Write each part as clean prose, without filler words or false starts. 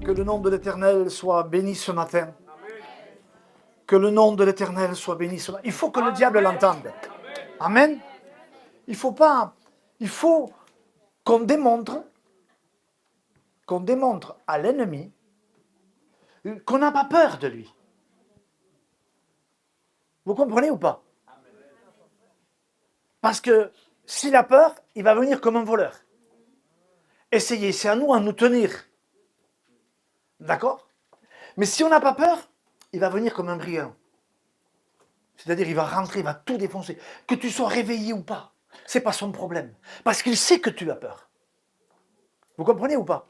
Que le nom de l'Éternel soit béni ce matin. Que le nom de l'Éternel soit béni ce matin. Il faut que le diable l'entende. Amen. Il faut qu'on démontre à l'ennemi qu'on n'a pas peur de lui. Vous comprenez ou pas? Parce que s'il a peur, il va venir comme un voleur. Essayez, c'est à nous à nous tenir. D'accord? Mais si on n'a pas peur, il va venir comme un brigand. C'est-à-dire, il va rentrer, il va tout défoncer. Que tu sois réveillé ou pas, c'est pas son problème. Parce qu'il sait que tu as peur. Vous comprenez ou pas?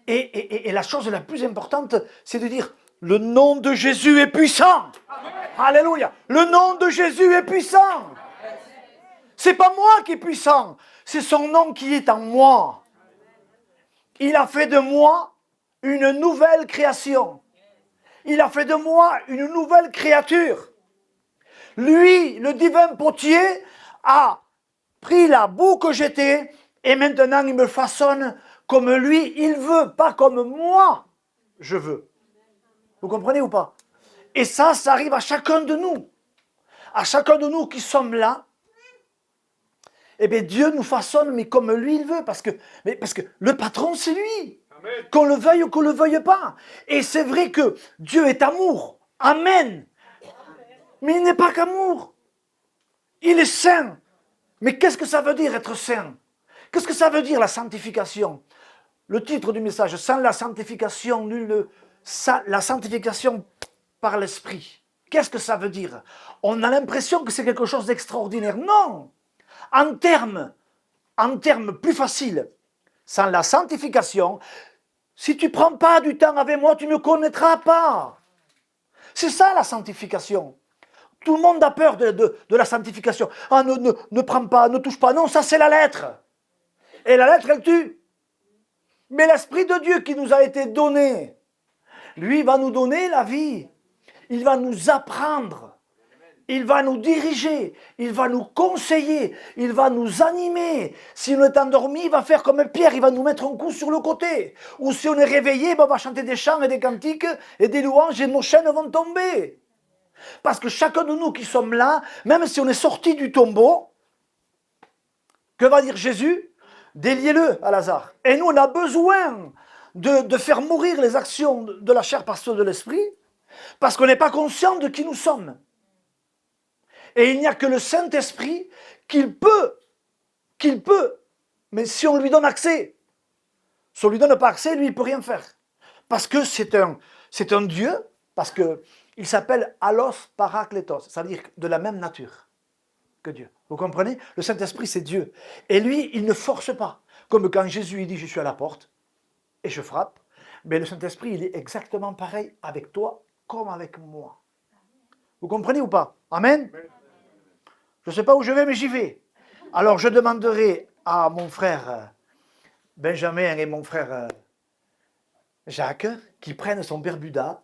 Et la chose la plus importante, c'est de dire, le nom de Jésus est puissant. Amen. Alléluia. Le nom de Jésus est puissant. C'est pas moi qui est puissant, c'est son nom qui est en moi. Il a fait de moi une nouvelle création. Il a fait de moi une nouvelle créature. Lui, le divin potier, a pris la boue que j'étais et maintenant il me façonne comme lui, il veut, pas comme moi, je veux. Vous comprenez ou pas? Et ça arrive à chacun de nous. À chacun de nous qui sommes là. Eh bien, Dieu nous façonne, mais comme lui, il veut. Parce que le patron, c'est lui. Amen. Qu'on le veuille ou qu'on ne le veuille pas. Et c'est vrai que Dieu est amour. Amen. Mais il n'est pas qu'amour. Il est saint. Mais qu'est-ce que ça veut dire être saint? Qu'est-ce que ça veut dire la sanctification? Le titre du message, sans la sanctification, la sanctification par l'esprit. Qu'est-ce que ça veut dire? On a l'impression que c'est quelque chose d'extraordinaire. Non! En termes plus faciles, sans la sanctification, si tu ne prends pas du temps avec moi, tu ne me connaîtras pas. C'est ça la sanctification. Tout le monde a peur de la sanctification. Ah, ne prends pas, ne touche pas. Non, ça c'est la lettre. Et la lettre, elle tue. Mais l'Esprit de Dieu qui nous a été donné, lui va nous donner la vie. Il va nous apprendre. Il va nous diriger, il va nous conseiller, il va nous animer. Si on est endormi, il va faire comme Pierre, il va nous mettre un coup sur le côté. Ou si on est réveillé, on va chanter des chants et des cantiques et des louanges et nos chaînes vont tomber. Parce que chacun de nous qui sommes là, même si on est sorti du tombeau, que va dire Jésus? Déliez-le à Lazare. Et nous, on a besoin de faire mourir les actions de la chair par ceux de l'esprit, parce qu'on n'est pas conscient de qui nous sommes. Et il n'y a que le Saint-Esprit qu'il peut, mais si on lui donne accès, si on ne lui donne pas accès, lui, il ne peut rien faire. Parce que c'est un Dieu, parce qu'il s'appelle Allos Parakletos, ça veut dire de la même nature que Dieu. Vous comprenez? Le Saint-Esprit, c'est Dieu. Et lui, il ne force pas. Comme quand Jésus il dit, je suis à la porte et je frappe. Mais le Saint-Esprit, il est exactement pareil avec toi comme avec moi. Vous comprenez ou pas? Amen. Je ne sais pas où je vais, mais j'y vais. Alors, je demanderai à mon frère Benjamin et mon frère Jacques qui prennent son Bermuda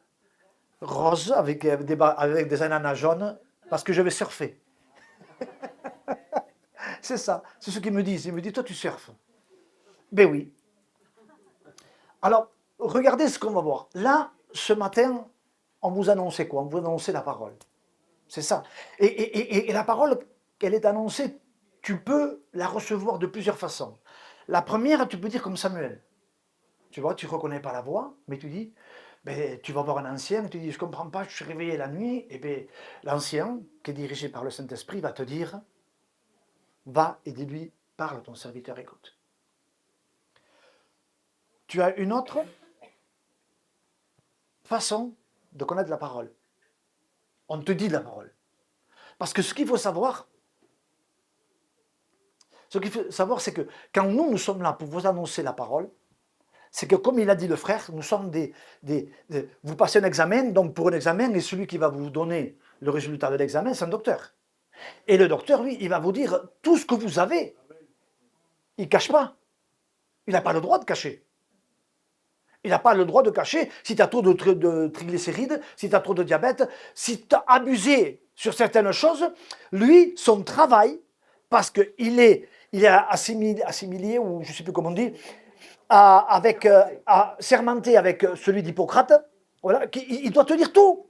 rose avec des ananas jaunes parce que je vais surfer. C'est ça, c'est ce qu'ils me disent. Ils me disent, toi, tu surfes. Ben oui. Alors, regardez ce qu'on va voir. Là, ce matin, on vous annonçait quoi? On vous annonçait la parole. C'est ça. Et la parole, qu'elle est annoncée, tu peux la recevoir de plusieurs façons. La première, tu peux dire comme Samuel. Tu vois, tu ne reconnais pas la voix, mais tu dis, ben, tu vas voir un ancien, tu dis, je ne comprends pas, je suis réveillé la nuit, et bien l'ancien, qui est dirigé par le Saint-Esprit, va te dire, va et dis-lui, parle, ton serviteur écoute. Tu as une autre façon de connaître la parole. On te dit de la parole. Parce que ce qu'il faut savoir, c'est que quand nous sommes là pour vous annoncer la parole, c'est que comme il a dit le frère, nous sommes vous passez un examen, donc pour un examen, et celui qui va vous donner le résultat de l'examen, c'est un docteur. Et le docteur, lui, il va vous dire tout ce que vous avez. Il ne cache pas. Il n'a pas le droit de cacher. Il n'a pas le droit de cacher si tu as trop de triglycérides, si tu as trop de diabète, si tu as abusé sur certaines choses. Lui, son travail, parce qu'il est assimilé, ou je ne sais plus comment on dit, sermenté avec celui d'Hippocrate, voilà, il doit te dire tout.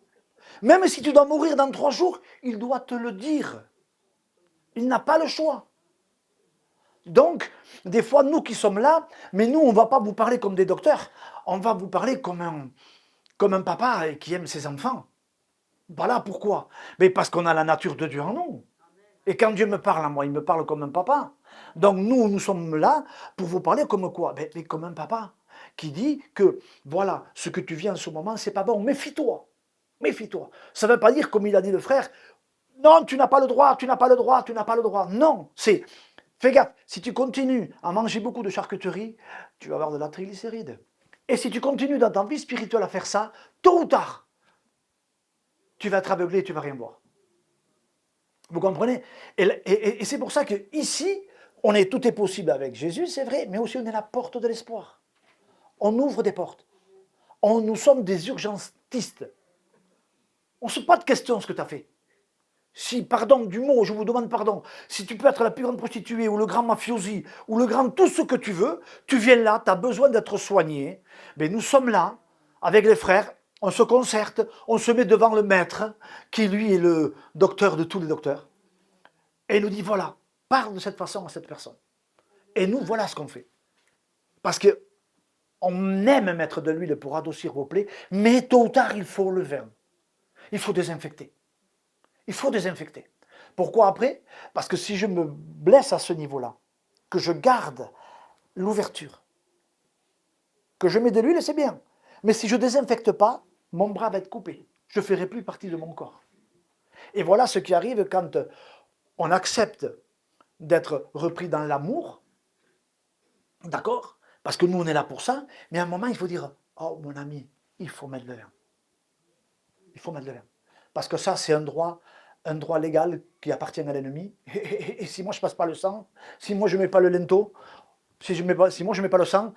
Même si tu dois mourir dans 3 jours, il doit te le dire. Il n'a pas le choix. Donc, des fois, nous qui sommes là, mais nous, on ne va pas vous parler comme des docteurs, on va vous parler comme un papa qui aime ses enfants. Voilà pourquoi. Mais parce qu'on a la nature de Dieu en nous. Et quand Dieu me parle à moi, il me parle comme un papa. Donc nous sommes là pour vous parler comme quoi? Mais comme un papa qui dit que, voilà, ce que tu vis en ce moment, c'est pas bon. Méfie-toi. Méfie-toi. Ça ne veut pas dire, comme il a dit le frère, non, tu n'as pas le droit, tu n'as pas le droit, tu n'as pas le droit. Non, c'est, fais gaffe, si tu continues à manger beaucoup de charcuterie, tu vas avoir de la triglycéride. Et si tu continues dans ta vie spirituelle à faire ça, tôt ou tard, tu vas être aveuglé et tu ne vas rien voir. Vous comprenez? Et c'est pour ça que ici, tout est possible avec Jésus, c'est vrai, mais aussi on est la porte de l'espoir. On ouvre des portes. Nous sommes des urgentistes. On ne se pose pas de questions ce que tu as fait. Si, pardon du mot, je vous demande pardon, si tu peux être la plus grande prostituée ou le grand mafiosi ou le grand tout ce que tu veux, tu viens là, tu as besoin d'être soigné. Mais nous sommes là, avec les frères, on se concerte, on se met devant le maître, qui lui est le docteur de tous les docteurs, et il nous dit voilà, parle de cette façon à cette personne. Et nous, voilà ce qu'on fait. Parce que on aime mettre de l'huile pour adoucir vos plaies, mais tôt ou tard, il faut le vin. Il faut désinfecter. Il faut désinfecter. Pourquoi après? Parce que si je me blesse à ce niveau-là, que je garde l'ouverture, que je mets de l'huile, c'est bien. Mais si je ne désinfecte pas, mon bras va être coupé. Je ne ferai plus partie de mon corps. Et voilà ce qui arrive quand on accepte d'être repris dans l'amour. D'accord? Parce que nous, on est là pour ça. Mais à un moment, il faut dire, oh mon ami, il faut mettre le vin. Il faut mettre le vin. Parce que ça, c'est un droit légal qui appartient à l'ennemi. Et si moi, je ne passe pas le sang, si moi, je ne mets pas le lento, si moi, je ne mets pas le sang,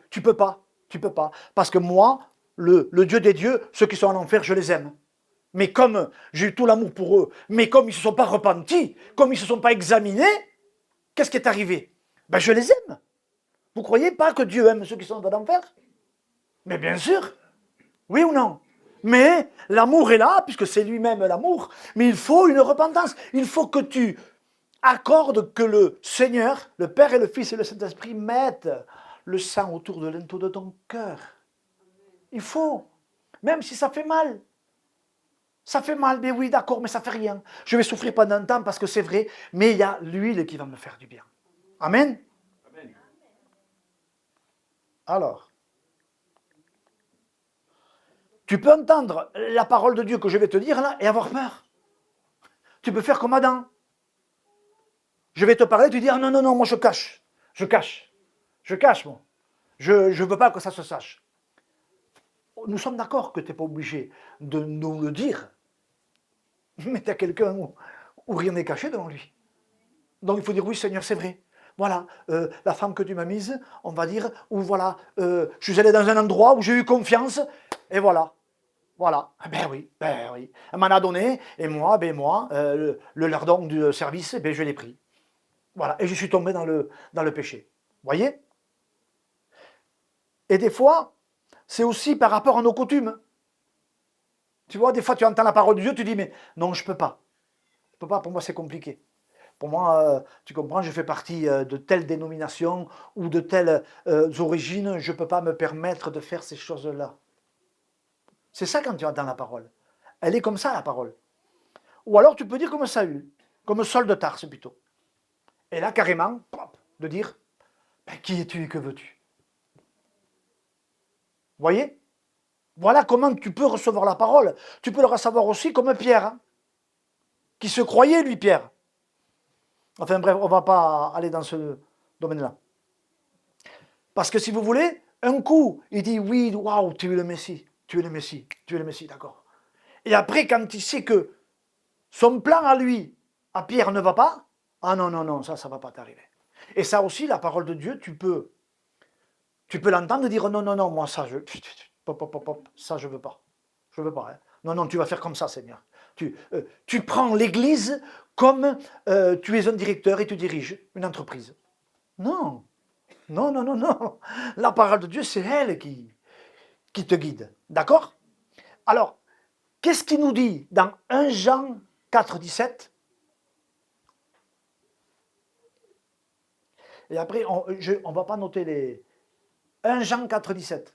tu peux pas. Tu peux pas. Parce que moi, le Dieu des dieux, ceux qui sont en enfer, je les aime. Mais comme j'ai eu tout l'amour pour eux, mais comme ils ne se sont pas repentis, comme ils ne se sont pas examinés, qu'est-ce qui est arrivé? Ben, je les aime. Vous ne croyez pas que Dieu aime ceux qui sont en enfer? Mais bien sûr. Oui ou non? Mais l'amour est là, puisque c'est lui-même l'amour, mais il faut une repentance. Il faut que tu accordes que le Seigneur, le Père et le Fils et le Saint-Esprit mettent le sang autour de l'inteau de ton cœur. Il faut. Même si ça fait mal. Ça fait mal, mais oui, d'accord, mais ça fait rien. Je vais souffrir pendant un temps parce que c'est vrai, mais il y a l'huile qui va me faire du bien. Amen. Amen. Alors, tu peux entendre la parole de Dieu que je vais te dire là et avoir peur. Tu peux faire comme Adam. Je vais te parler, tu dis, ah non, non, non, moi je cache. Je cache. Je cache, moi. Je ne veux pas que ça se sache. Nous sommes d'accord que tu n'es pas obligé de nous le dire. Mais tu as quelqu'un où rien n'est caché devant lui. Donc il faut dire, oui Seigneur, c'est vrai. Voilà, la femme que tu m'as mise, on va dire, ou voilà, je suis allé dans un endroit où j'ai eu confiance, et voilà. Voilà, ben oui. Elle m'en a donné, et moi, le lardon du service, je l'ai pris. Voilà, et je suis tombé dans le péché. Voyez? Et des fois, c'est aussi par rapport à nos coutumes. Tu vois, des fois, tu entends la parole de Dieu, tu dis, mais non, je ne peux pas. Je ne peux pas, pour moi, c'est compliqué. Pour moi, tu comprends, je fais partie de telle dénomination ou de telles origines, je ne peux pas me permettre de faire ces choses-là. C'est ça quand tu entends la parole. Elle est comme ça, la parole. Ou alors tu peux dire comme Saül, comme Saul de Tarse plutôt. Et là, carrément, de dire, ben, qui es-tu et que veux-tu? Voyez? Voilà comment tu peux recevoir la parole. Tu peux le recevoir aussi comme Pierre, hein, qui se croyait, lui, Pierre. Enfin bref, on ne va pas aller dans ce domaine-là. Parce que si vous voulez, un coup, il dit, oui, waouh, tu es le Messie, tu es le Messie, tu es le Messie, d'accord. Et après, quand il sait que son plan à lui, à Pierre, ne va pas, ah non, non, non, ça ne va pas t'arriver. Et ça aussi, la parole de Dieu, tu peux l'entendre dire, non, non, non, moi ça, ça je veux pas. Je veux pas. Hein. Non, non, tu vas faire comme ça, Seigneur. Tu prends l'Église comme tu es un directeur et tu diriges une entreprise. Non. Non, non, non, non. La parole de Dieu, c'est elle qui te guide. D'accord? Alors, qu'est-ce qu'il nous dit dans 1 Jean 4, 17? Et après, on ne va pas noter les... 1 Jean 4, 17.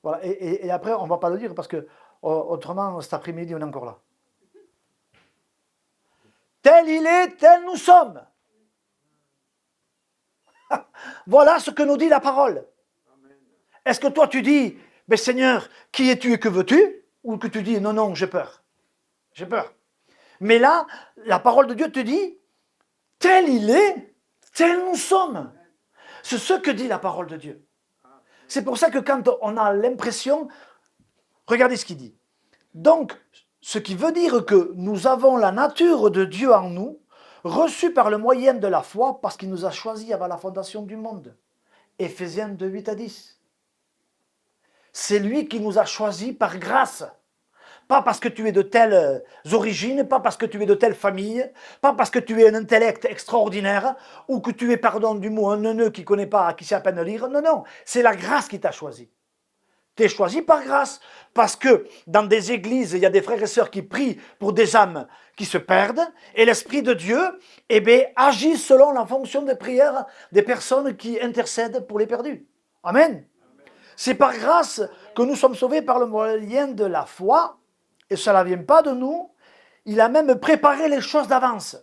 Voilà, et après, on ne va pas le dire parce que autrement, cet après-midi, on est encore là. Tel il est, tel nous sommes. Voilà ce que nous dit la parole. Est-ce que toi tu dis, mais Seigneur, qui es-tu et que veux-tu? Ou que tu dis, non, non, j'ai peur. J'ai peur. Mais là, la parole de Dieu te dit, tel il est, tel nous sommes. C'est ce que dit la parole de Dieu. C'est pour ça que quand on a l'impression, regardez ce qu'il dit. Donc, ce qui veut dire que nous avons la nature de Dieu en nous, reçue par le moyen de la foi, parce qu'il nous a choisis avant la fondation du monde. Éphésiens 2, 8 à 10. C'est lui qui nous a choisis par grâce. Pas parce que tu es de telles origines, pas parce que tu es de telle famille, pas parce que tu es un intellect extraordinaire, ou que tu es, pardon du mot, un neuneu qui ne connaît pas, qui sait à peine lire. Non, non, c'est la grâce qui t'a choisi. Tu es choisi par grâce, parce que dans des églises, il y a des frères et sœurs qui prient pour des âmes qui se perdent, et l'Esprit de Dieu agit selon la fonction des prières des personnes qui intercèdent pour les perdus. Amen. C'est par grâce que nous sommes sauvés par le moyen de la foi, et cela ne vient pas de nous, il a même préparé les choses d'avance.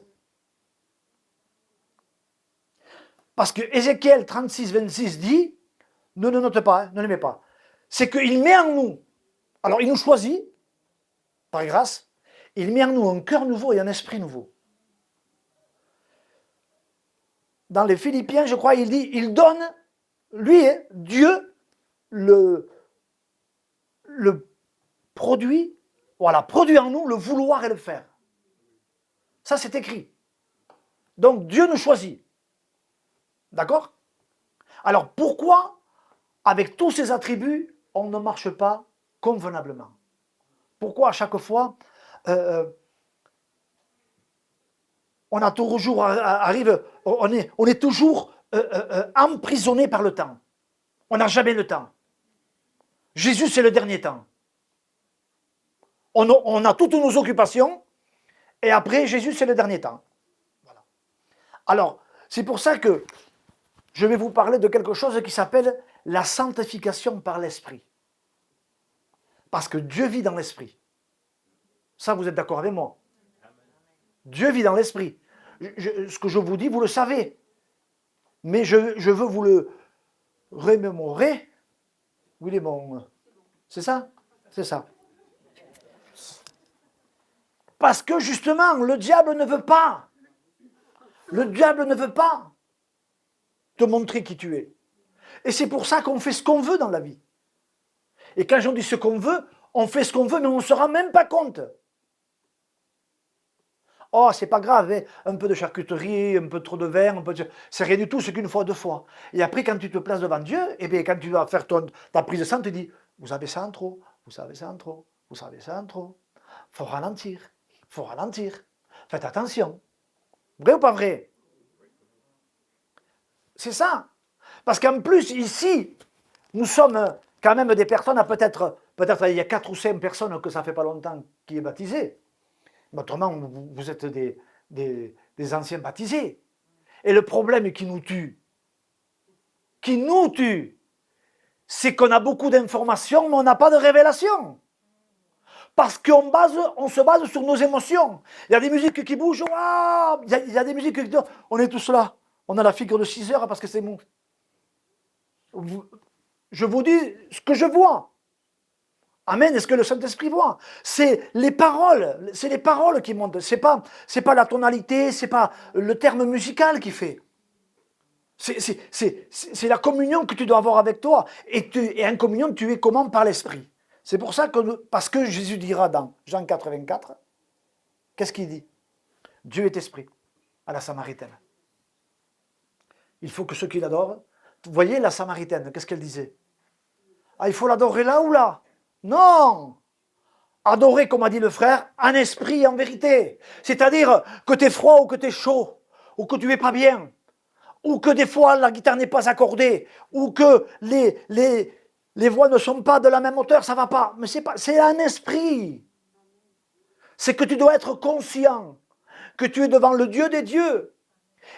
Parce que Ézéchiel 36, 26 dit, ne le note pas, ne le mets pas, c'est qu'il met en nous, alors il nous choisit, par grâce, il met en nous un cœur nouveau et un esprit nouveau. Dans les Philippiens, je crois, il dit, il donne, lui, Dieu, le produit, voilà, produit en nous le vouloir et le faire. Ça, c'est écrit. Donc, Dieu nous choisit. D'accord? Alors, pourquoi, avec tous ces attributs, on ne marche pas convenablement? Pourquoi, à chaque fois, on a toujours, on est toujours emprisonné par le temps. On n'a jamais le temps. Jésus, c'est le dernier temps. On a toutes nos occupations, et après, Jésus, c'est le dernier temps. Voilà. Alors, c'est pour ça que je vais vous parler de quelque chose qui s'appelle la sanctification par l'esprit. Parce que Dieu vit dans l'esprit. Ça, vous êtes d'accord avec moi? Dieu vit dans l'esprit. Ce que je vous dis, vous le savez. Mais je veux vous le remémorer. Où il est bon? C'est ça? C'est ça. Parce que justement, le diable ne veut pas. Le diable ne veut pas te montrer qui tu es. Et c'est pour ça qu'on fait ce qu'on veut dans la vie. Et quand on dit ce qu'on veut, on fait ce qu'on veut, mais on ne se rend même pas compte. Oh, c'est pas grave, hein, un peu de charcuterie, un peu trop de vin, c'est rien du tout, c'est qu'une fois, deux fois. Et après, quand tu te places devant Dieu, et bien, quand tu vas faire ta prise de sang, tu dis, vous avez ça en trop, vous savez ça en trop, vous savez ça en trop. Faut ralentir, faut ralentir. Faites attention. Vrai ou pas vrai? C'est ça. Parce qu'en plus, ici, nous sommes quand même des personnes, peut-être il y a 4 ou 5 personnes que ça fait pas longtemps qui est baptisé. Mais autrement, vous êtes des anciens baptisés. Et le problème qui nous tue, c'est qu'on a beaucoup d'informations, mais on n'a pas de révélation. Parce qu'on se base sur nos émotions. Il y a des musiques qui bougent, waouh, il y a des musiques qui... On est tous là. On a la figure de 6 heures parce que c'est mou. Je vous dis ce que je vois. Amen, est-ce que le Saint-Esprit voit? C'est les paroles qui montent. C'est pas la tonalité, c'est pas le terme musical qui fait. C'est la communion que tu dois avoir avec toi. Et en communion, tu es comment? Par l'Esprit. C'est pour ça que, parce que Jésus dira dans Jean 4, 24, qu'est-ce qu'il dit? Dieu est Esprit, à la Samaritaine. Il faut que ceux qui l'adorent, vous voyez la Samaritaine, qu'est-ce qu'elle disait? Ah, il faut l'adorer là ou là? Non! adorer, comme a dit le frère, en esprit et en vérité. C'est-à-dire que tu es froid ou que tu es chaud, ou que tu n'es pas bien, ou que des fois la guitare n'est pas accordée, ou que les voix ne sont pas de la même hauteur, ça ne va pas. Mais c'est un esprit. C'est que tu dois être conscient que tu es devant le Dieu des dieux.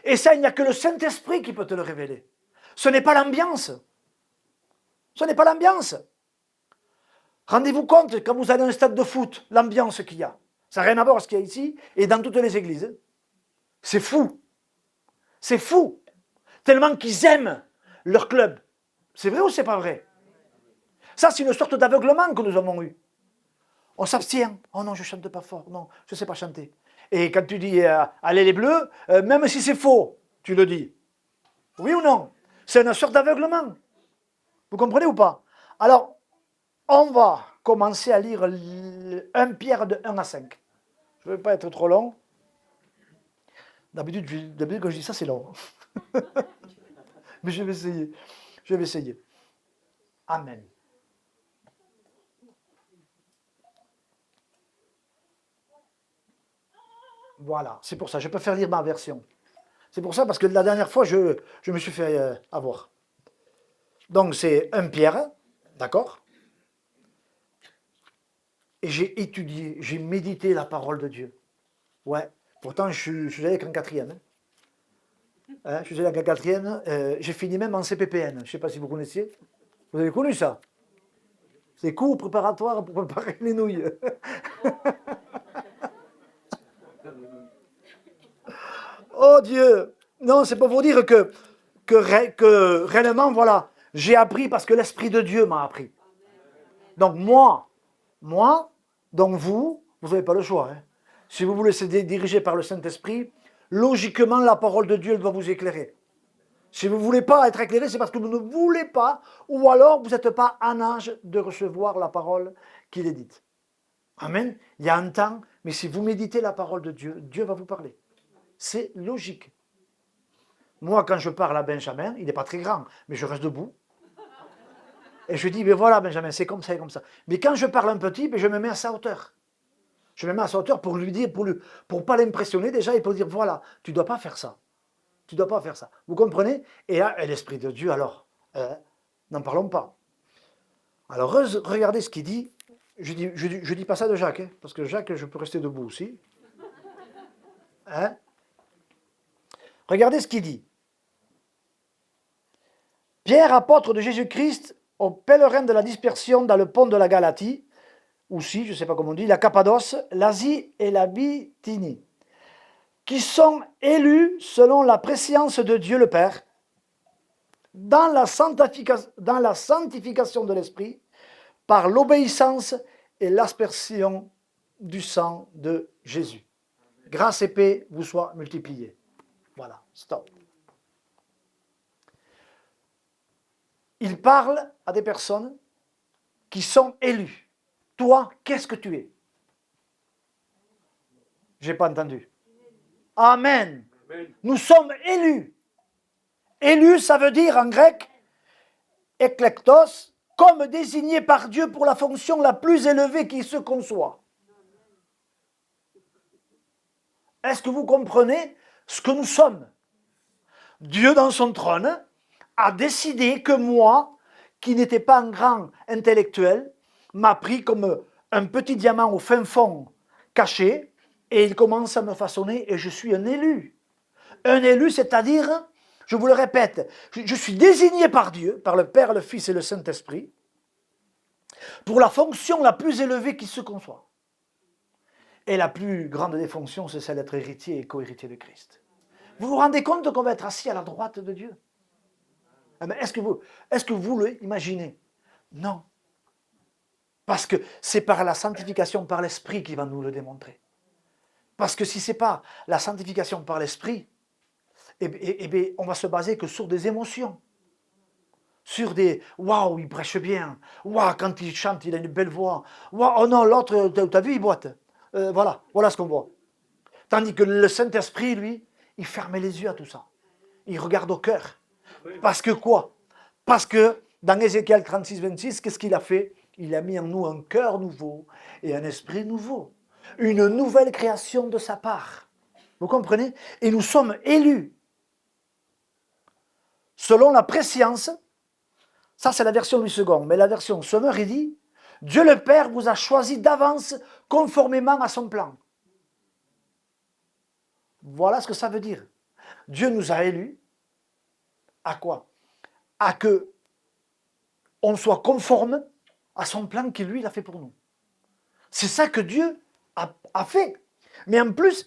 Et ça, il n'y a que le Saint-Esprit qui peut te le révéler. Ce n'est pas l'ambiance. Ce n'est pas l'ambiance. Rendez-vous compte, quand vous allez à un stade de foot, l'ambiance qu'il y a. Ça n'a rien à voir avec ce qu'il y a ici et dans toutes les églises. C'est fou. C'est fou. Tellement qu'ils aiment leur club. C'est vrai ou c'est pas vrai? Ça, c'est une sorte d'aveuglement que nous avons eu. On s'abstient. Oh non, je ne chante pas fort. Non, je ne sais pas chanter. Et quand tu dis allez les bleus, même si c'est faux, tu le dis. Oui ou non? C'est une sorte d'aveuglement. Vous comprenez ou pas? Alors, on va commencer à lire 1 Pierre de 1 à 5. Je ne vais pas être trop long. D'habitude, quand je dis ça, c'est long. Mais je vais essayer. Je vais essayer. Amen. Voilà, c'est pour ça. Je peux faire lire ma version. C'est pour ça, parce que la dernière fois, je me suis fait avoir. Donc, c'est 1 Pierre, d'accord? Et j'ai étudié, j'ai médité la parole de Dieu. Ouais, pourtant, je suis allé qu'en 4e. Je suis allé qu'en 4e. J'ai fini même en CPPN. Je ne sais pas si vous connaissiez. Vous avez connu ça? C'est cours préparatoire pour préparer les nouilles. Oh Dieu! Non, c'est pour vous dire que réellement, voilà, j'ai appris parce que l'Esprit de Dieu m'a appris. Donc moi, donc vous n'avez pas le choix. Hein. Si vous voulez être dirigé par le Saint-Esprit, logiquement, la parole de Dieu elle doit vous éclairer. Si vous ne voulez pas être éclairé, c'est parce que vous ne voulez pas, ou alors vous n'êtes pas en âge de recevoir la parole qu'il est dite. Amen. Il y a un temps, mais si vous méditez la parole de Dieu, Dieu va vous parler. C'est logique. Moi, quand je parle à Benjamin, il n'est pas très grand, mais je reste debout. Et je dis, mais voilà, Benjamin, c'est comme ça et comme ça. Mais quand je parle un petit, je me mets à sa hauteur. Je me mets à sa hauteur pour lui dire, pour pas l'impressionner déjà et pour dire, voilà, tu ne dois pas faire ça. Tu ne dois pas faire ça. Vous comprenez? Et là, l'Esprit de Dieu, alors, n'en parlons pas. Alors, regardez ce qu'il dit. Je dis pas ça de Jacques, hein, parce que Jacques, je peux rester debout aussi. Hein? Regardez ce qu'il dit. Pierre, apôtre de Jésus-Christ, aux pèlerins de la dispersion dans le pont de la Galatie, aussi, je ne sais pas comment on dit, la Cappadoce, l'Asie et la Bithynie, qui sont élus selon la prescience de Dieu le Père, dans la sanctification de l'Esprit, par l'obéissance et l'aspersion du sang de Jésus. Grâce et paix vous soient multipliées. Voilà, stop. Il parle à des personnes qui sont élues. Toi, qu'est-ce que tu es? Je n'ai pas entendu. Amen. Nous sommes élus. Élu, ça veut dire en grec, eklektos, comme désigné par Dieu pour la fonction la plus élevée qui se conçoit. Est-ce que vous comprenez ce que nous sommes? Dieu dans son trône a décidé que moi, qui n'étais pas un grand intellectuel, m'a pris comme un petit diamant au fin fond caché et il commence à me façonner et je suis un élu. Un élu, c'est-à-dire, je vous le répète, je suis désigné par Dieu, par le Père, le Fils et le Saint-Esprit, pour la fonction la plus élevée qui se conçoit. Et la plus grande des fonctions, c'est celle d'être héritier et co-héritier de Christ. Vous vous rendez compte qu'on va être assis à la droite de Dieu? Est-ce que vous l'imaginez? Non. Parce que c'est par la sanctification par l'Esprit qu'il va nous le démontrer. Parce que si ce n'est pas la sanctification par l'Esprit, on va se baser que sur des émotions. Sur des « waouh, il prêche bien »,« waouh, quand il chante, il a une belle voix »,« waouh, oh non, l'autre, t'as vu, il boite ». Voilà ce qu'on voit. Tandis que le Saint-Esprit, lui, il fermait les yeux à tout ça. Il regarde au cœur. Parce que quoi? Parce que dans Ézéchiel 36, 26, qu'est-ce qu'il a fait? Il a mis en nous un cœur nouveau et un esprit nouveau. Une nouvelle création de sa part. Vous comprenez? Et nous sommes élus. Selon la prescience, ça c'est la version Louis II, mais la version Sommer, il dit, Dieu le Père vous a choisi d'avance conformément à son plan. Voilà ce que ça veut dire. Dieu nous a élus. À quoi? À que on soit conforme à son plan qu'il lui a fait pour nous. C'est ça que Dieu a fait. Mais en plus,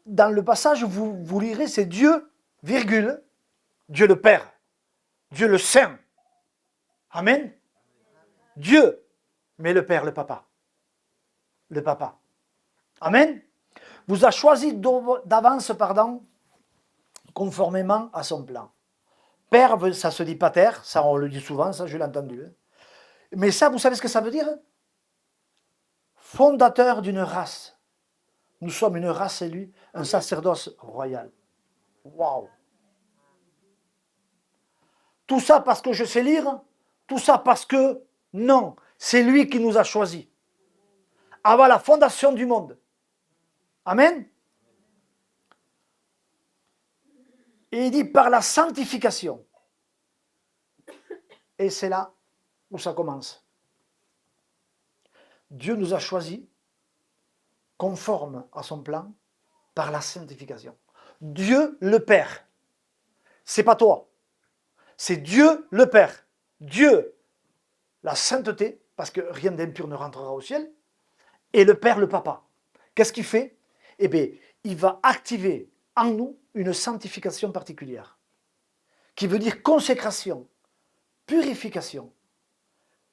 dans le passage, vous lirez, c'est Dieu, virgule, Dieu le Père, Dieu le Saint. Amen. Dieu, mais le Père, le Papa. Le Papa. Amen. Vous a choisi d'avance, conformément à son plan. Père, ça se dit pater, ça on le dit souvent, ça je l'ai entendu. Mais ça, vous savez ce que ça veut dire? Fondateur d'une race. Nous sommes une race élue, un sacerdoce royal. Waouh! Tout ça parce que je sais lire? Tout ça parce que non, c'est lui qui nous a choisis. Avant la fondation du monde. Amen. Et il dit par la sanctification. Et c'est là où ça commence. Dieu nous a choisis conforme à son plan par la sanctification. Dieu le Père. C'est pas toi. C'est Dieu le Père. Dieu, la sainteté, parce que rien d'impur ne rentrera au ciel, et le Père, le Papa. Qu'est-ce qu'il fait? Eh bien, il va activer en nous une sanctification particulière, qui veut dire consécration, purification,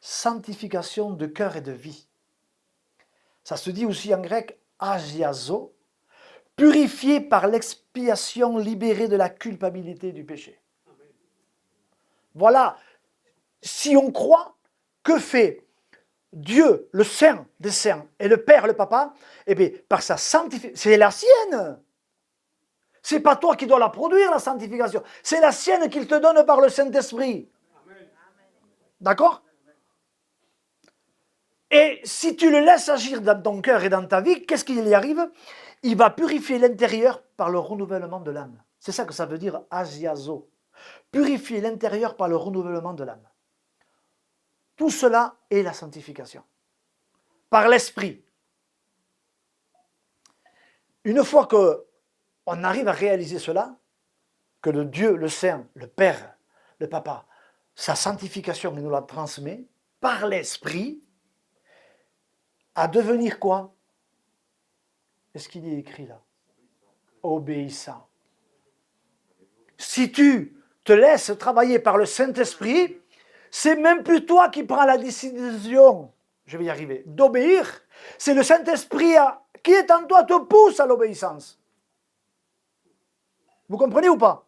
sanctification de cœur et de vie. Ça se dit aussi en grec agiazo, purifié par l'expiation libérée de la culpabilité du péché. Voilà, si on croit, que fait Dieu, le Saint des Saints, et le Père, le Papa? Eh bien, par sa sanctification, c'est la sienne. C'est pas toi qui dois la produire, la sanctification. C'est la sienne qu'il te donne par le Saint-Esprit. D'accord? Et si tu le laisses agir dans ton cœur et dans ta vie, qu'est-ce qu'il y arrive? Il va purifier l'intérieur par le renouvellement de l'âme. C'est ça que ça veut dire agiazo. Purifier l'intérieur par le renouvellement de l'âme. Tout cela est la sanctification. Par l'esprit. Une fois qu'on arrive à réaliser cela, que le Dieu, le Saint, le Père, le Papa, sa sanctification, il nous la transmet par l'esprit, à devenir quoi? Qu'est-ce qu'il est écrit là? Obéissant. Si tu te laisses travailler par le Saint-Esprit, c'est même plus toi qui prends la décision, je vais y arriver, d'obéir. C'est le Saint-Esprit qui est en toi te pousse à l'obéissance. Vous comprenez ou pas?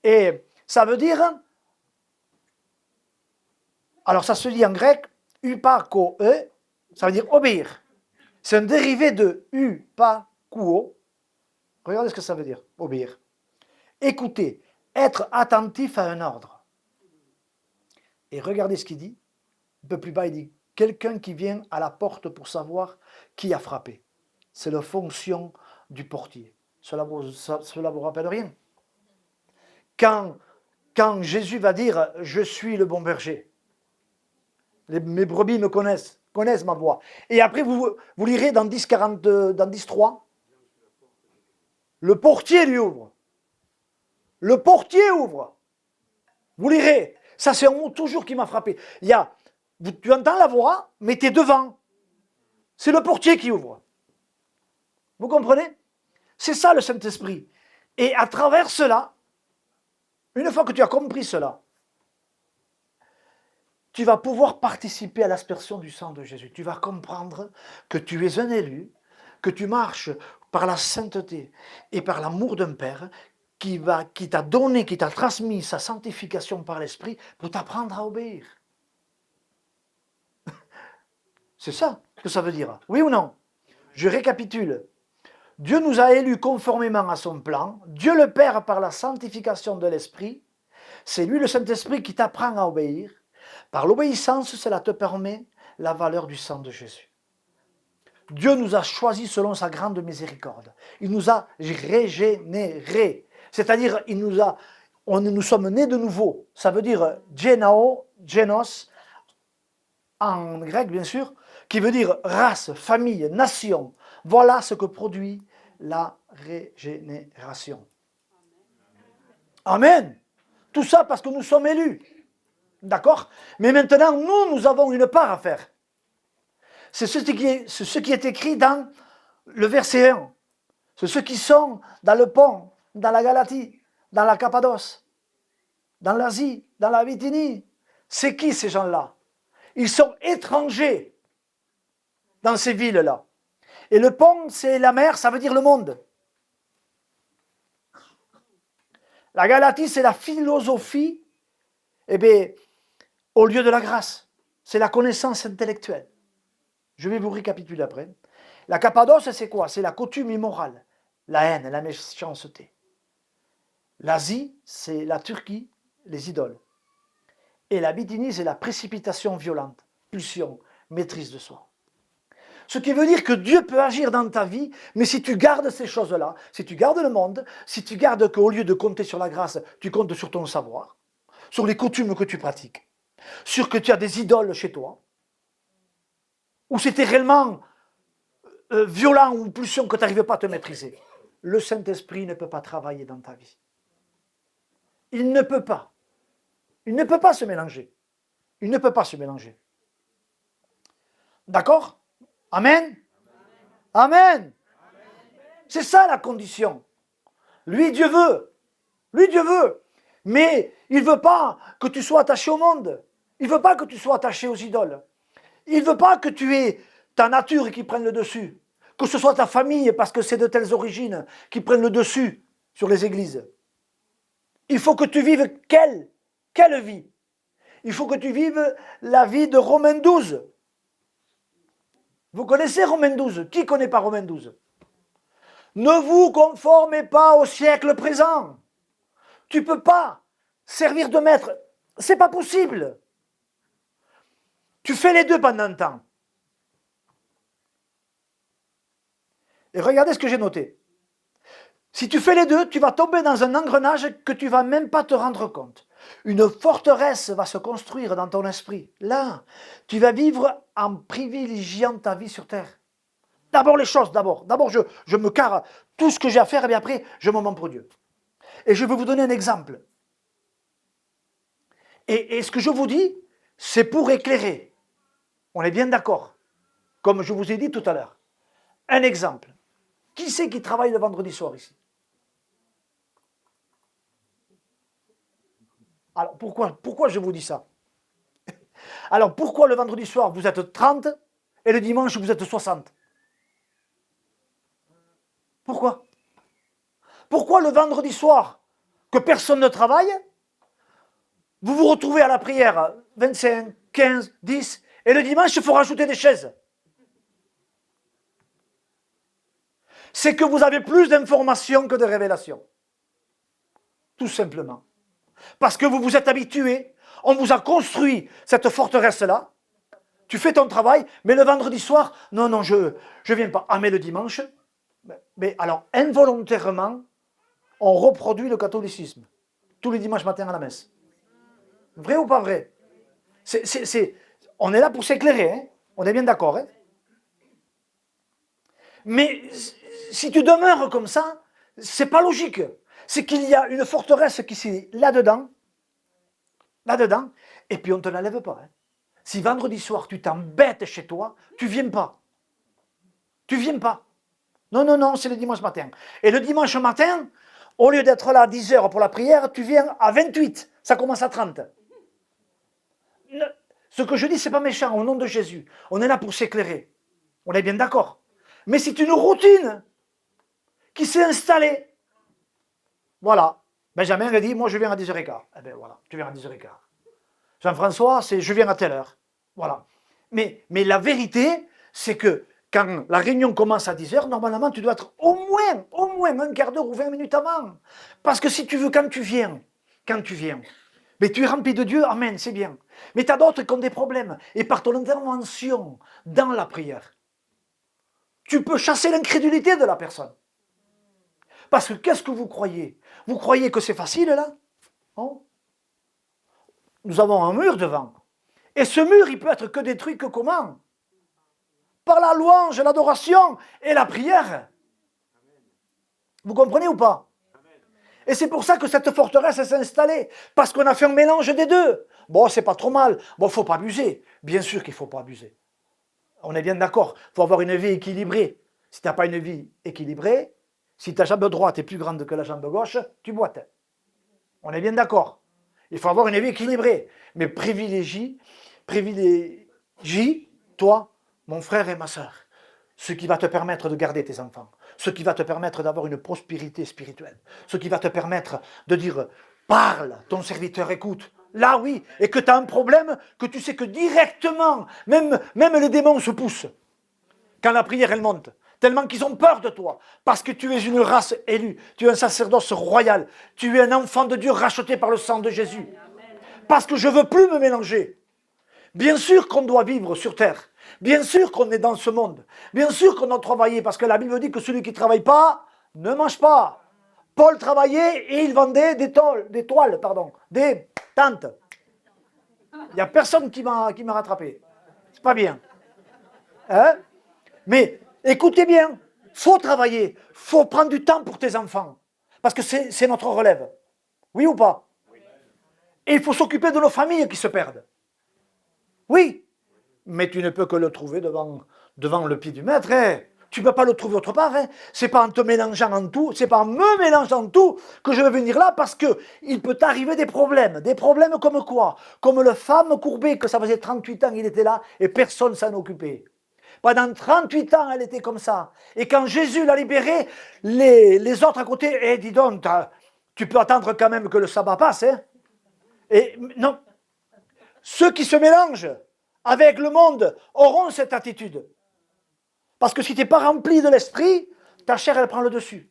Et ça veut dire, alors ça se dit en grec, upako, ça veut dire obéir. C'est un dérivé de upakuo. Regardez ce que ça veut dire, obéir. Écouter, être attentif à un ordre. Et regardez ce qu'il dit, un peu plus bas, il dit, quelqu'un qui vient à la porte pour savoir qui a frappé. C'est la fonction du portier. Cela vous rappelle rien? Quand Jésus va dire, je suis le bon berger, mes brebis me connaissent ma voix. Et après, vous lirez dans 10.3, le portier lui ouvre. Le portier ouvre. Vous lirez. Ça, c'est un mot toujours qui m'a frappé. Tu entends la voix, mais tu es devant. C'est le portier qui ouvre. Vous comprenez? C'est ça le Saint-Esprit. Et à travers cela, une fois que tu as compris cela, tu vas pouvoir participer à l'aspersion du sang de Jésus. Tu vas comprendre que tu es un élu, que tu marches par la sainteté et par l'amour d'un Père qui t'a donné, qui t'a transmis sa sanctification par l'Esprit pour t'apprendre à obéir. C'est ça que ça veut dire. Oui ou non? Je récapitule. Dieu nous a élus conformément à son plan. Dieu le Père par la sanctification de l'Esprit. C'est lui le Saint-Esprit qui t'apprend à obéir. Par l'obéissance, cela te permet la valeur du sang de Jésus. Dieu nous a choisis selon sa grande miséricorde. Il nous a régénérés. C'est-à-dire, nous sommes nés de nouveau. Ça veut dire génao, génos, en grec bien sûr, qui veut dire race, famille, nation. Voilà ce que produit la régénération. Amen. Tout ça parce que nous sommes élus. D'accord? Mais maintenant, nous avons une part à faire. C'est ce qui est écrit dans le verset 1. C'est ceux qui sont dans le Pont, dans la Galatie, dans la Cappadoce, dans l'Asie, dans la Bithynie. C'est qui ces gens-là? Ils sont étrangers dans ces villes-là. Et le Pont, c'est la mer, ça veut dire le monde. La Galatie, c'est la philosophie, au lieu de la grâce. C'est la connaissance intellectuelle. Je vais vous récapituler après. La Cappadoce, c'est quoi? C'est la coutume immorale, la haine, la méchanceté. L'Asie, c'est la Turquie, les idoles. Et la Bithynie, c'est la précipitation violente, pulsion, maîtrise de soi. Ce qui veut dire que Dieu peut agir dans ta vie, mais si tu gardes ces choses-là, si tu gardes le monde, si tu gardes qu'au lieu de compter sur la grâce, tu comptes sur ton savoir, sur les coutumes que tu pratiques, sur que tu as des idoles chez toi, ou c'était réellement violent ou pulsion que tu n'arrives pas à te maîtriser, le Saint-Esprit ne peut pas travailler dans ta vie. Il ne peut pas. Il ne peut pas se mélanger. Il ne peut pas se mélanger. D'accord? Amen? Amen. C'est ça la condition. Lui, Dieu veut. Lui, Dieu veut. Mais il ne veut pas que tu sois attaché au monde. Il ne veut pas que tu sois attaché aux idoles. Il ne veut pas que tu aies ta nature qui prenne le dessus. Que ce soit ta famille, parce que c'est de telles origines, qui prennent le dessus sur les églises. Il faut que tu vives quelle vie? Il faut que tu vives la vie de Romains 12. Vous connaissez Romains 12? Qui ne connaît pas Romains 12? Ne vous conformez pas au siècle présent. Tu ne peux pas servir de maître. Ce n'est pas possible. Tu fais les deux pendant un temps. Et regardez ce que j'ai noté. Si tu fais les deux, tu vas tomber dans un engrenage que tu ne vas même pas te rendre compte. Une forteresse va se construire dans ton esprit. Là, tu vas vivre en privilégiant ta vie sur terre. D'abord les choses, d'abord. D'abord, je me carre tout ce que j'ai à faire, et bien après, je m'en pour Dieu. Et je vais vous donner un exemple. Et ce que je vous dis, c'est pour éclairer. On est bien d'accord. Comme je vous ai dit tout à l'heure. Un exemple. Qui c'est qui travaille le vendredi soir ici? Alors, pourquoi je vous dis ça? Alors, pourquoi le vendredi soir, vous êtes 30 et le dimanche, vous êtes 60? Pourquoi? Pourquoi le vendredi soir, que personne ne travaille, vous vous retrouvez à la prière 25, 15, 10, et le dimanche, il faut rajouter des chaises? C'est que vous avez plus d'informations que de révélations. Tout simplement. Parce que vous vous êtes habitué, on vous a construit cette forteresse-là, tu fais ton travail, mais le vendredi soir, non, je ne viens pas. Ah, mais le dimanche, mais alors involontairement, on reproduit le catholicisme. Tous les dimanches matins à la messe. Vrai ou pas vrai? On est là pour s'éclairer, hein? On est bien d'accord. Hein? Mais si tu demeures comme ça, c'est pas logique. C'est qu'il y a une forteresse qui est là-dedans, et puis on ne te la lève pas. Hein. Si vendredi soir tu t'embêtes chez toi, tu viens pas. Tu viens pas. Non, c'est le dimanche matin. Et le dimanche matin, au lieu d'être là à 10h pour la prière, tu viens à 28. Ça commence à 30. Ce que je dis, c'est pas méchant, au nom de Jésus. On est là pour s'éclairer. On est bien d'accord. Mais c'est une routine qui s'est installée. Voilà. Benjamin a dit, moi je viens à 10h15. Eh bien voilà, tu viens à 10h15. Jean-François, c'est je viens à telle heure. Voilà. Mais la vérité, c'est que quand la réunion commence à 10h, normalement, tu dois être au moins un quart d'heure ou 20 minutes avant. Parce que si tu veux, quand tu viens, Mais tu es rempli de Dieu, amen, c'est bien. Mais tu as d'autres qui ont des problèmes. Et par ton intervention dans la prière, tu peux chasser l'incrédulité de la personne. Parce que qu'est-ce que vous croyez? Vous croyez que c'est facile là? Non. Nous avons un mur devant. Et ce mur, il peut être que détruit que comment? Par la louange, l'adoration et la prière. Vous comprenez ou pas? Et c'est pour ça que cette forteresse s'est installée. Parce qu'on a fait un mélange des deux. Bon, c'est pas trop mal. Bon, il ne faut pas abuser. Bien sûr qu'il ne faut pas abuser. On est bien d'accord. Il faut avoir une vie équilibrée. Si tu n'as pas une vie équilibrée, si ta jambe droite est plus grande que la jambe gauche, tu boites. On est bien d'accord. Il faut avoir une vie équilibrée. Mais privilégie, toi, mon frère et ma soeur, ce qui va te permettre de garder tes enfants, ce qui va te permettre d'avoir une prospérité spirituelle, ce qui va te permettre de dire, parle, ton serviteur écoute. Là, oui, et que tu as un problème, que tu sais que directement, même les démons se poussent quand la prière, elle monte. Tellement qu'ils ont peur de toi, parce que tu es une race élue, tu es un sacerdoce royal, tu es un enfant de Dieu racheté par le sang de Jésus. Parce que je ne veux plus me mélanger. Bien sûr qu'on doit vivre sur terre, bien sûr qu'on est dans ce monde, bien sûr qu'on doit travailler, parce que la Bible dit que celui qui ne travaille pas, ne mange pas. Paul travaillait et il vendait des toiles, des tentes. Il n'y a personne qui m'a rattrapé. C'est pas bien. Hein? Mais écoutez bien, faut travailler, faut prendre du temps pour tes enfants, parce que c'est notre relève. Oui ou pas? Et il faut s'occuper de nos familles qui se perdent. Oui, mais tu ne peux que le trouver devant le pied du maître. Hein. Tu ne peux pas le trouver autre part. Hein. Ce n'est pas en te mélangeant en tout, c'est pas en me mélangeant en tout que je vais venir là, parce qu'il peut t'arriver des problèmes. Des problèmes comme quoi? Comme le femme courbée, que ça faisait 38 ans, il était là, et personne ne s'en occupait. Pendant 38 ans, elle était comme ça. Et quand Jésus l'a libérée, les autres à côté, dis donc, tu peux attendre quand même que le sabbat passe. Hein. Et non, ceux qui se mélangent avec le monde auront cette attitude. Parce que si tu n'es pas rempli de l'esprit, ta chair, elle prend le dessus.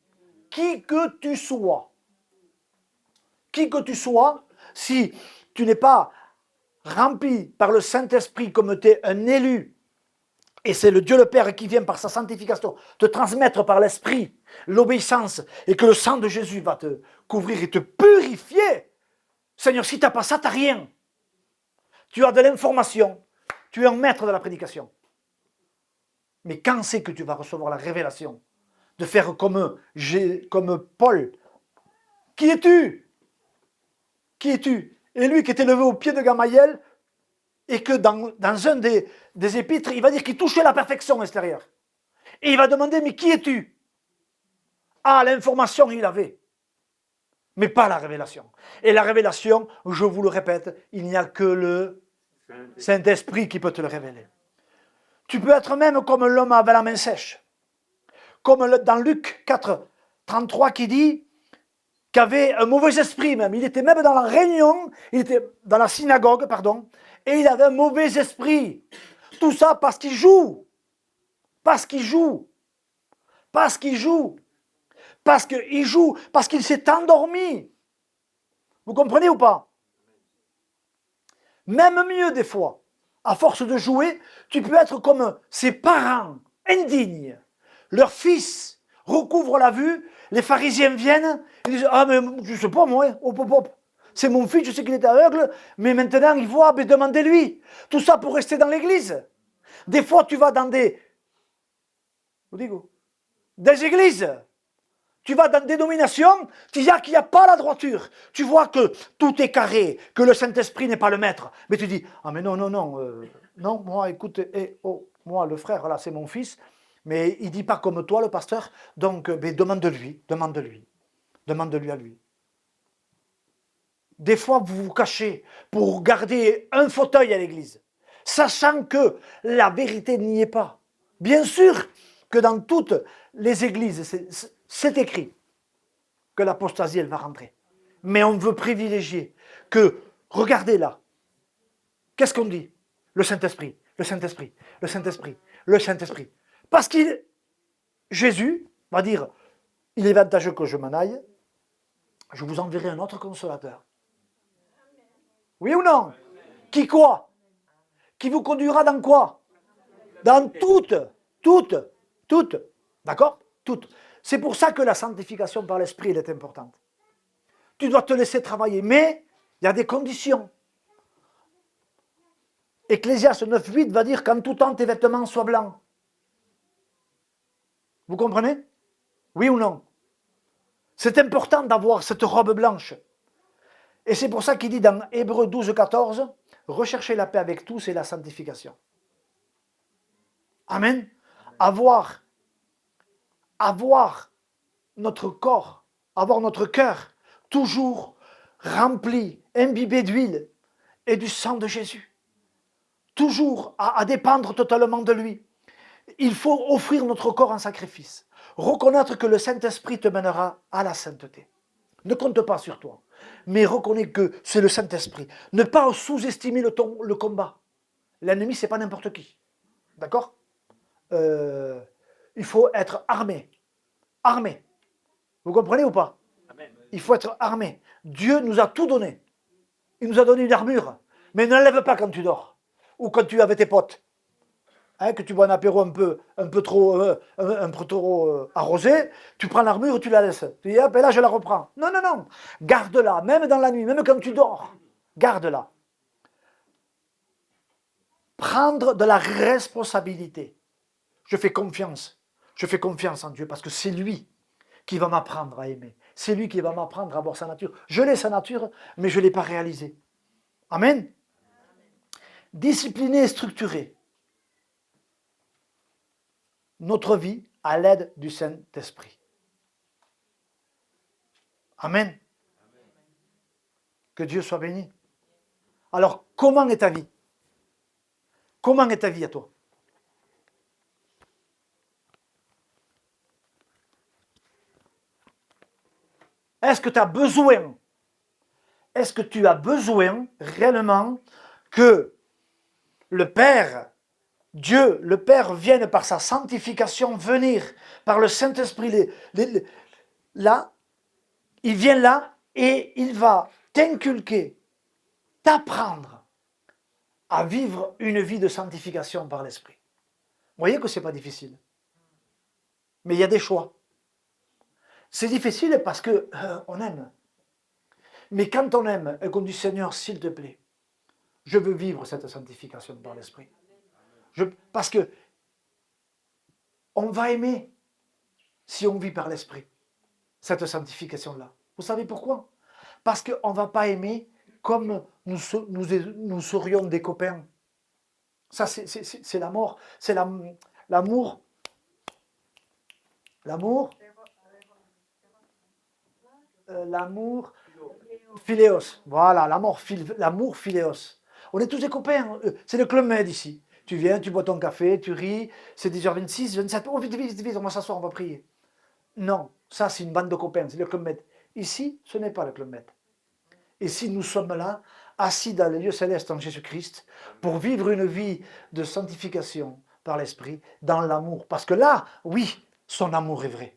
Qui que tu sois, si tu n'es pas rempli par le Saint-Esprit comme tu es un élu, et c'est le Dieu le Père qui vient par sa sanctification te transmettre par l'Esprit l'obéissance, et que le sang de Jésus va te couvrir et te purifier. Seigneur, si tu n'as pas ça, tu n'as rien. Tu as de l'information, tu es un maître de la prédication. Mais quand c'est que tu vas recevoir la révélation de faire comme Paul? Qui es-tu? Qui es-tu? Et lui qui était levé au pied de Gamaliel, et que dans un des épîtres, il va dire qu'il touchait la perfection extérieure. Et il va demander, mais qui es-tu? Ah, l'information, il avait, mais pas la révélation. Et la révélation, je vous le répète, il n'y a que le Saint-Esprit qui peut te le révéler. Tu peux être même comme l'homme avec la main sèche. Comme dans Luc 4, 33 qui dit qu'il avait un mauvais esprit même. Il était même dans la réunion, il était dans la synagogue, pardon, et il avait un mauvais esprit. Tout ça parce qu'il joue. Parce qu'il joue. Parce qu'il joue. Parce qu'il joue. Parce qu'il s'est endormi. Vous comprenez ou pas? Même mieux des fois. À force de jouer, tu peux être comme ses parents, indignes. Leur fils recouvre la vue, les pharisiens viennent, ils disent « Ah, mais je ne sais pas, moi, c'est mon fils, je sais qu'il est aveugle, mais maintenant il voit, mais demandez-lui. » Tout ça pour rester dans l'église. Des fois, tu vas dans des églises. Tu vas dans des dénominations, tu vois qu'il n'y a pas la droiture. Tu vois que tout est carré, que le Saint-Esprit n'est pas le maître. Mais tu dis, ah mais non, non, moi, écoute, moi, le frère, là, c'est mon fils, mais il ne dit pas comme toi, le pasteur, donc demande-lui à lui. Des fois, vous vous cachez pour garder un fauteuil à l'église, sachant que la vérité n'y est pas. Bien sûr que dans toutes les églises, c'est écrit que l'apostasie, elle va rentrer. Mais on veut privilégier que, regardez là, qu'est-ce qu'on dit? Le Saint-Esprit, le Saint-Esprit, le Saint-Esprit, le Saint-Esprit. Parce que Jésus va dire, il est avantageux que je m'en aille, je vous enverrai un autre consolateur. Oui ou non? Qui quoi? Qui vous conduira dans quoi? Dans toutes. D'accord? Toutes. C'est pour ça que la sanctification par l'esprit, elle est importante. Tu dois te laisser travailler, mais il y a des conditions. Ecclésiaste 9.8 va dire qu'en tout temps tes vêtements soient blancs. Vous comprenez? Oui ou non? C'est important d'avoir cette robe blanche. Et c'est pour ça qu'il dit dans Hébreux 12.14, recherchez la paix avec tous et la sanctification. Amen. Avoir notre corps, avoir notre cœur toujours rempli, imbibé d'huile et du sang de Jésus. Toujours à dépendre totalement de lui. Il faut offrir notre corps en sacrifice. Reconnaître que le Saint-Esprit te mènera à la sainteté. Ne compte pas sur toi, mais reconnais que c'est le Saint-Esprit. Ne pas sous-estimer le combat. L'ennemi, c'est pas n'importe qui. D'accord? Il faut être armé. Armé. Vous comprenez ou pas? Amen. Il faut être armé. Dieu nous a tout donné. Il nous a donné une armure. Mais ne l'enlève pas quand tu dors. Ou quand tu es avec tes potes. Hein, que tu bois un apéro un peu trop arrosé, tu prends l'armure et tu la laisses. Tu dis, hop, et là je la reprends. Non, non, non. Garde-la, même dans la nuit, même quand tu dors. Garde-la. Prendre de la responsabilité. Je fais confiance. Je fais confiance en Dieu parce que c'est lui qui va m'apprendre à aimer. C'est lui qui va m'apprendre à avoir sa nature. Je l'ai sa nature, mais je ne l'ai pas réalisée. Amen. Discipliné et structuré. Notre vie à l'aide du Saint-Esprit. Amen. Que Dieu soit béni. Alors, comment est ta vie? Comment est ta vie à toi? Est-ce que tu as besoin, réellement que le Père, Dieu, le Père vienne par sa sanctification venir, par le Saint-Esprit, là, il vient là et il va t'inculquer, t'apprendre à vivre une vie de sanctification par l'Esprit. Vous voyez que ce n'est pas difficile. Mais il y a des choix. C'est difficile parce qu'on aime. Mais quand on aime et qu'on dit Seigneur, s'il te plaît, je veux vivre cette sanctification par l'Esprit. Parce que on va aimer si on vit par l'Esprit cette sanctification-là. Vous savez pourquoi? Parce qu'on ne va pas aimer comme nous serions des copains. Ça, c'est la mort. C'est l'amour. L'amour. L'amour philéos. Voilà, l'amour philéos. On est tous des copains. C'est le Club Med ici. Tu viens, tu bois ton café, tu ris. C'est 10h26, 27. Oh, vite, vite, vite, on va s'asseoir, on va prier. Non, ça c'est une bande de copains, c'est le Club Med. Ici, ce n'est pas le Club Med. Ici, nous sommes là, assis dans les lieux célestes en Jésus-Christ, pour vivre une vie de sanctification par l'Esprit, dans l'amour. Parce que là, oui, son amour est vrai.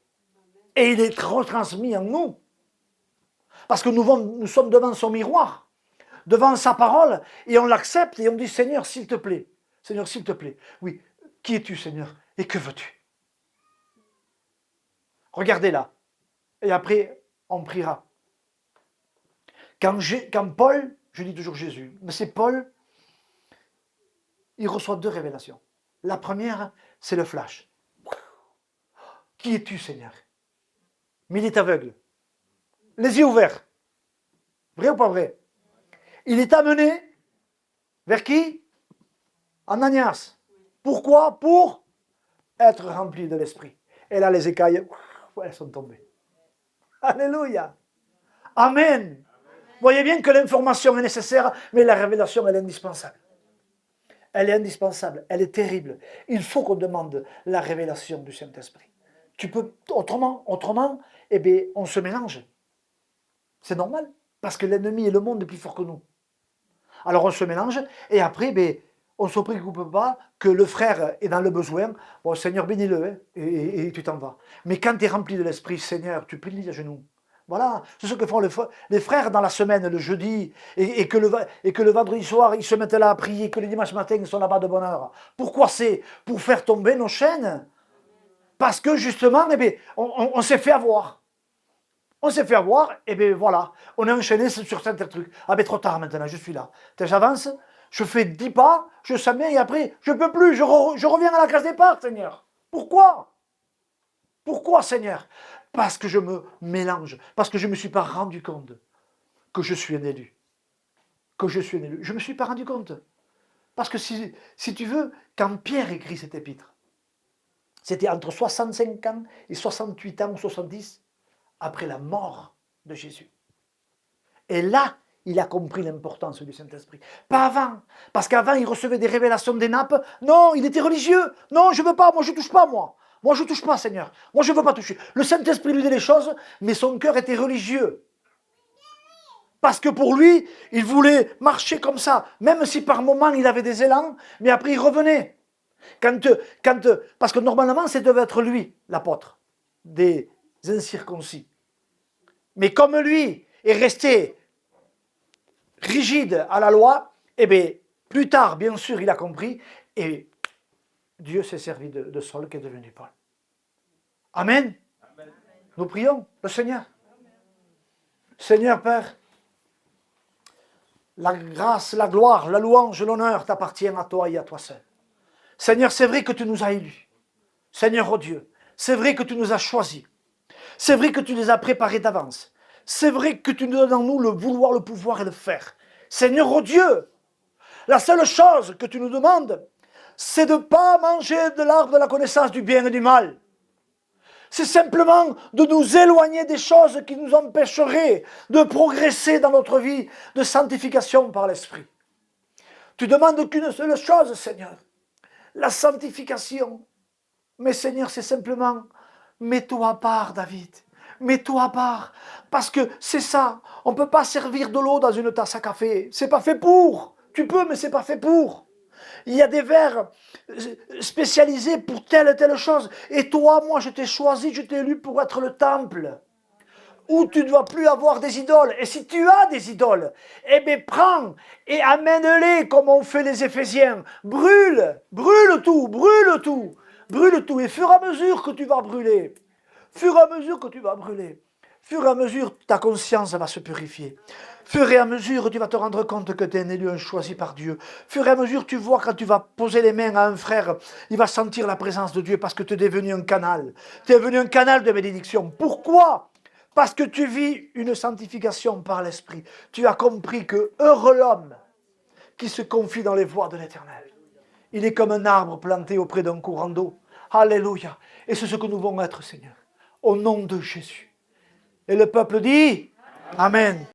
Et il est retransmis en nous. Parce que nous sommes devant son miroir, devant sa parole, et on l'accepte et on dit, Seigneur, s'il te plaît. Seigneur, s'il te plaît. Oui, qui es-tu, Seigneur? Et que veux-tu? Regardez là. Et après, on priera. Quand Paul, je dis toujours Jésus, mais c'est Paul, il reçoit 2 révélations. La première, c'est le flash. Qui es-tu, Seigneur? Mais il est aveugle. Les yeux ouverts. Vrai ou pas vrai? Il est amené vers qui? Ananias. Pourquoi? Pour être rempli de l'Esprit. Et là, les écailles, elles sont tombées. Alléluia. Amen. Vous voyez bien que l'information est nécessaire, mais la révélation, elle est indispensable. Elle est indispensable, elle est terrible. Il faut qu'on demande la révélation du Saint-Esprit. Tu peux, autrement, eh bien, on se mélange. C'est normal, parce que l'ennemi et le monde est plus fort que nous. Alors on se mélange, et après, ben, on ne se préoccupe pas que le frère est dans le besoin. Bon, Seigneur, bénis-le, hein, et tu t'en vas. Mais quand tu es rempli de l'Esprit, Seigneur, tu plies les genoux. Voilà, c'est ce que font les frères dans la semaine, le jeudi, et que le vendredi soir, ils se mettent là à prier, que le dimanche matin, ils sont là-bas de bonne heure. Pourquoi? C'est pour faire tomber nos chaînes. Parce que justement, eh bien, on s'est fait avoir. On s'est fait avoir, et bien voilà, on est enchaîné sur certains trucs. Ah ben trop tard maintenant, je suis là. J'avance, je fais 10 pas, je sens bien, et après, je ne peux plus, je reviens à la case départ, Seigneur. Pourquoi? Pourquoi, Seigneur? Parce que je me mélange, parce que je ne me suis pas rendu compte que je suis un élu. Que je suis un élu. Je ne me suis pas rendu compte. Parce que si tu veux, quand Pierre écrit cet épître, c'était entre 65 ans et 68 ans ou 70 après la mort de Jésus. Et là, il a compris l'importance du Saint-Esprit. Pas avant. Parce qu'avant, il recevait des révélations des nappes. Non, il était religieux. Non, je ne veux pas. Moi, je ne touche pas, moi. Moi, je ne touche pas, Seigneur. Moi, je ne veux pas toucher. Le Saint-Esprit lui dit les choses, mais son cœur était religieux. Parce que pour lui, il voulait marcher comme ça. Même si par moments, il avait des élans, mais après, il revenait. Parce que normalement, ça devait être lui, l'apôtre, des incirconcis. Mais comme lui est resté rigide à la loi, eh bien, plus tard, bien sûr, il a compris, et Dieu s'est servi de Saul qui est devenu Paul. Amen. Amen. Nous prions le Seigneur. Amen. Seigneur Père, la grâce, la gloire, la louange, l'honneur t'appartiennent à toi et à toi seul. Seigneur, c'est vrai que tu nous as élus. Seigneur, oh Dieu, c'est vrai que tu nous as choisis. C'est vrai que tu les as préparés d'avance. C'est vrai que tu nous donnes en nous le vouloir, le pouvoir et le faire. Seigneur, oh Dieu, la seule chose que tu nous demandes, c'est de ne pas manger de l'arbre de la connaissance du bien et du mal. C'est simplement de nous éloigner des choses qui nous empêcheraient de progresser dans notre vie de sanctification par l'Esprit. Tu demandes qu'une seule chose, Seigneur, la sanctification. Mais Seigneur, c'est simplement, mets-toi à part, David. Mets-toi à part. Parce que c'est ça, on ne peut pas servir de l'eau dans une tasse à café. C'est pas fait pour. Tu peux, mais c'est pas fait pour. Il y a des verres spécialisés pour telle et telle chose. Et toi, moi, je t'ai choisi, je t'ai élu pour être le temple. Où tu ne dois plus avoir des idoles. Et si tu as des idoles, eh bien prends et amène-les comme ont fait les Éphésiens. Brûle, brûle tout, brûle tout. Brûle tout. Et fur et à mesure que tu vas brûler, fur et à mesure que tu vas brûler, fur et à mesure ta conscience va se purifier. Fur et à mesure, tu vas te rendre compte que tu es un élu, un choisi par Dieu. Fur et à mesure, tu vois quand tu vas poser les mains à un frère, il va sentir la présence de Dieu parce que tu es devenu un canal. Tu es devenu un canal de bénédiction. Pourquoi ? Parce que tu vis une sanctification par l'Esprit. Tu as compris que heureux l'homme qui se confie dans les voies de l'Éternel. Il est comme un arbre planté auprès d'un courant d'eau. Alléluia. Et c'est ce que nous voulons être, Seigneur. Au nom de Jésus. Et le peuple dit Amen.